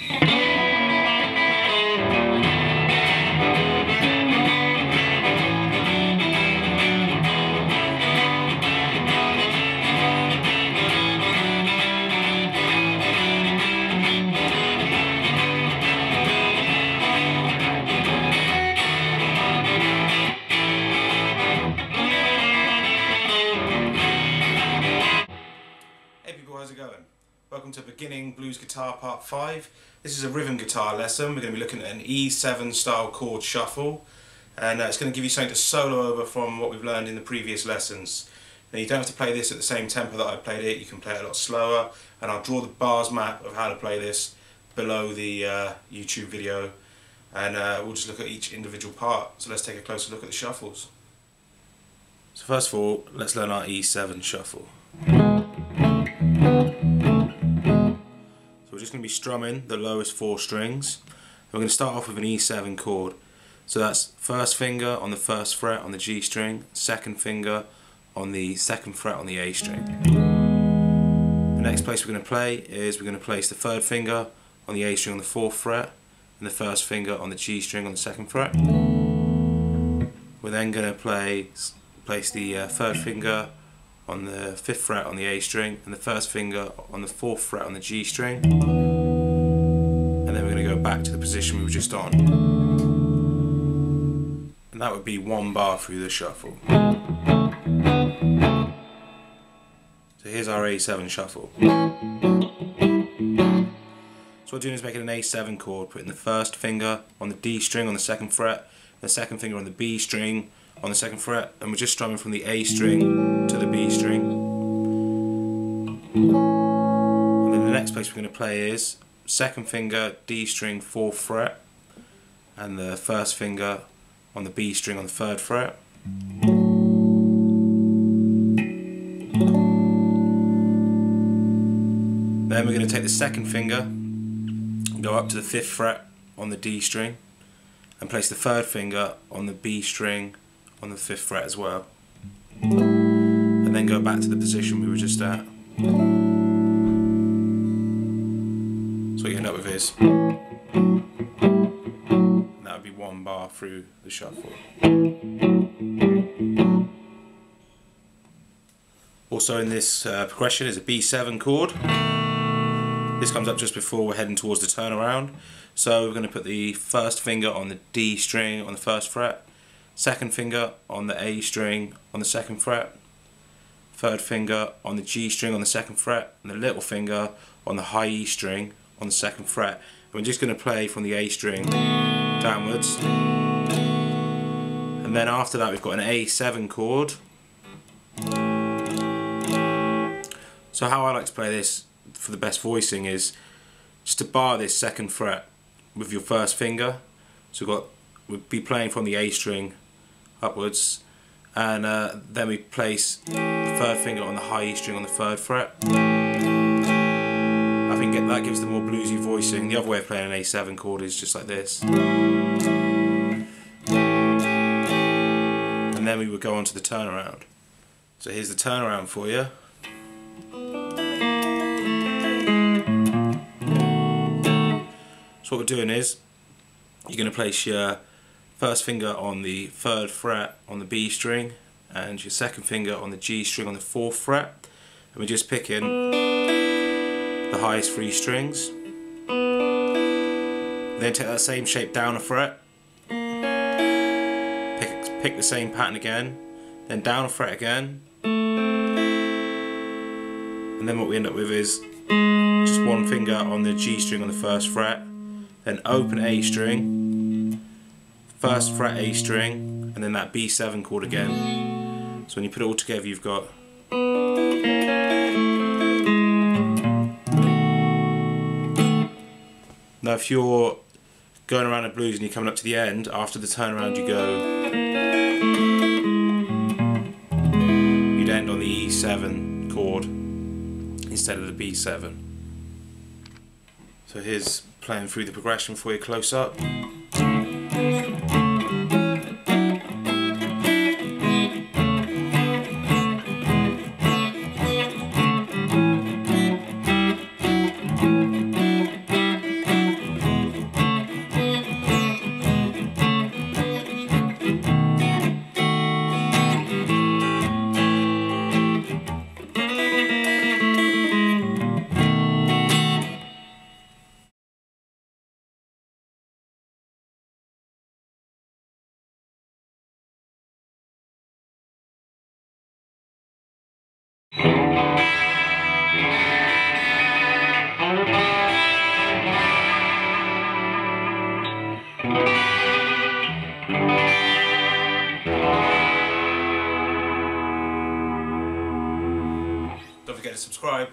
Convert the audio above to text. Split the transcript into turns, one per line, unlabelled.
How's it going? Welcome to Beginning Blues Guitar Part 5. This is a rhythm guitar lesson. We're going to be looking at an E7 style chord shuffle, and it's going to give you something to solo over from what we've learned in the previous lessons. Now, you don't have to play this at the same tempo that I played it. You can play it a lot slower, and I'll draw the bars map of how to play this below the YouTube video, and we'll just look at each individual part. So let's take a closer look at the shuffles. So first of all, let's learn our E7 shuffle. So we're just going to be strumming the lowest 4 strings. We're going to start off with an E7 chord. So that's first finger on the first fret on the G string, second finger on the second fret on the A string. The next place we're going to play is we're going to place the third finger on the A string on the 4th fret and the first finger on the G string on the 2nd fret. We're then going to place the third finger on the 5th fret on the A string and the first finger on the 4th fret on the G string, and then we're going to go back to the position we were just on, and that would be 1 bar through the shuffle. So here's our A7 shuffle. So what we're doing is making an A7 chord, putting the first finger on the D string on the 2nd fret, the second finger on the B string on the 2nd fret, and we're just strumming from the A string to the B string. And then the next place we're going to play is second finger D string 4th fret and the first finger on the B string on the 3rd fret. Then we're going to take the second finger and go up to the 5th fret on the D string and place the third finger on the B string on the 5th fret as well, and then go back to the position we were just at. So what you end up with is, that would be 1 bar through the shuffle. Also in this progression is a B7 chord. This comes up just before we're heading towards the turnaround. So we're going to put the first finger on the D string on the 1st fret, second finger on the A string on the 2nd fret, third finger on the G string on the 2nd fret, and the little finger on the high E string on the 2nd fret. And we're just going to play from the A string downwards. And then after that we've got an A7 chord. So how I like to play this for the best voicing is just to bar this 2nd fret with your first finger. So we'll be playing from the A string upwards, and then we place the 3rd finger on the high E string on the 3rd fret. I think that gives the more bluesy voicing. The other way of playing an A7 chord is just like this. And then we would go on to the turnaround. So here's the turnaround for you. So what we're doing is, you're going to place your first finger on the 3rd fret on the B string and your second finger on the G string on the 4th fret, and we're just picking the highest 3 strings. Then take that same shape down a fret, pick the same pattern again, then down a fret again, and then what we end up with is just 1 finger on the G string on the 1st fret, then open A string, 1st fret A string, and then that B7 chord again. So when you put it all together, you've got now if you're going around the blues and you're coming up to the end, after the turnaround you'd end on the E7 chord instead of the B7. So here's playing through the progression for you close up. Don't forget to subscribe.